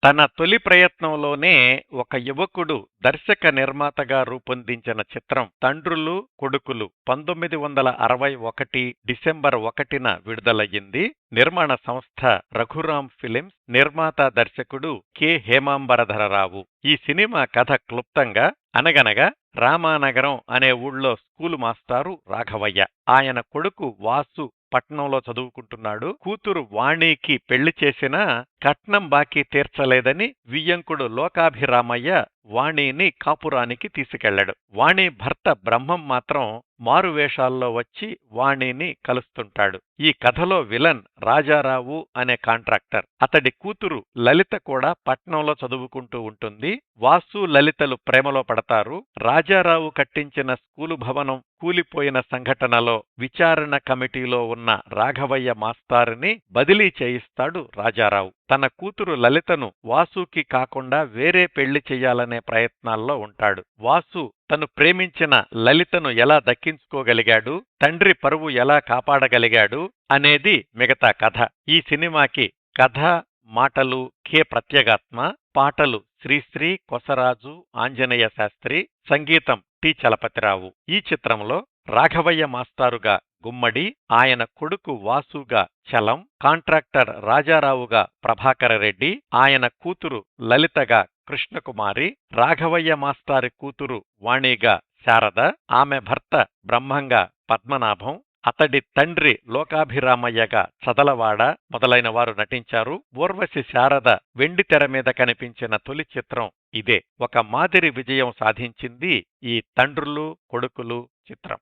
తన తొలి ప్రయత్నంలోనే ఒక యువకుడు దర్శక నిర్మాతగా రూపొందించిన చిత్రం తండ్రులు కొడుకులు 1961 డిసెంబర్ 1న విడుదలయ్యింది. నిర్మాణ సంస్థ రఘురాం ఫిలిమ్స్, నిర్మాత దర్శకుడు కె హేమాంబరధరరావు. ఈ సినిమా కథ క్లుప్తంగా అనగనగా రామానగరం అనే ఊళ్ళో స్కూలు మాస్టారు రాఘవయ్య. ఆయన కొడుకు వాసు పట్నంలో చదువుకుంటున్నాడు. కూతురు వాణికి పెళ్లి చేసినా కట్నం బాకీ తీర్చలేదని వియ్యంకుడు లోకాభిరామయ్య వాణిని కాపురానికి తీసుకెళ్లాడు. వాణి భర్త బ్రహ్మం మాత్రం మారువేషాల్లో వచ్చి వాణిని కలుస్తుంటాడు. ఈ కథలో విలన్ రాజారావు అనే కాంట్రాక్టర్. అతడి కూతురు లలిత కూడా పట్నంలో చదువుకుంటూ ఉంటుంది. వాసు లలితలు ప్రేమలో పడతారు. రాజారావు కట్టించిన స్కూలు భవనం కూలిపోయిన సంఘటనలో విచారణ కమిటీలో ఉన్న రాఘవయ్య మాస్టారుని బదిలీ చేయిస్తాడు రాజారావు. తన కూతురు లలితను వాసుకి కాకుండా వేరే పెళ్లి చెయ్యాలనే ప్రయత్నాల్లో ఉంటాడు. వాసు తను ప్రేమించిన లలితను ఎలా దక్కించుకోగలిగాడు, తండ్రి పరువు ఎలా కాపాడగలిగాడు అనేది మిగతా కథ. ఈ సినిమాకి కథ, మాటలు కె ప్రత్యేగాత్మ, పాటలు శ్రీశ్రీ, కొసరాజు, ఆంజనేయ శాస్త్రి, సంగీతం టి చలపతిరావు. ఈ చిత్రంలో రాఘవయ్య మాస్టారుగా గుమ్మడి, ఆయన కొడుకు వాసుగా చలం, కాంట్రాక్టర్ రాజారావుగా ప్రభాకరరెడ్డి, ఆయన కూతురు లలితగా కృష్ణకుమారి, రాఘవయ్య మాస్టారి కూతురు వాణిగా శారద, ఆమె భర్త బ్రహ్మంగా పద్మనాభం, అతడి తండ్రి లోకాభిరామయ్యగా చదలవాడ మొదలైన వారు నటించారు. ఊర్వశి శారద వెండితెర మీద కనిపించిన తొలి చిత్రం ఇదే. ఒక మాదిరి విజయం సాధించింది ఈ తండ్రులు కొడుకులు చిత్రం.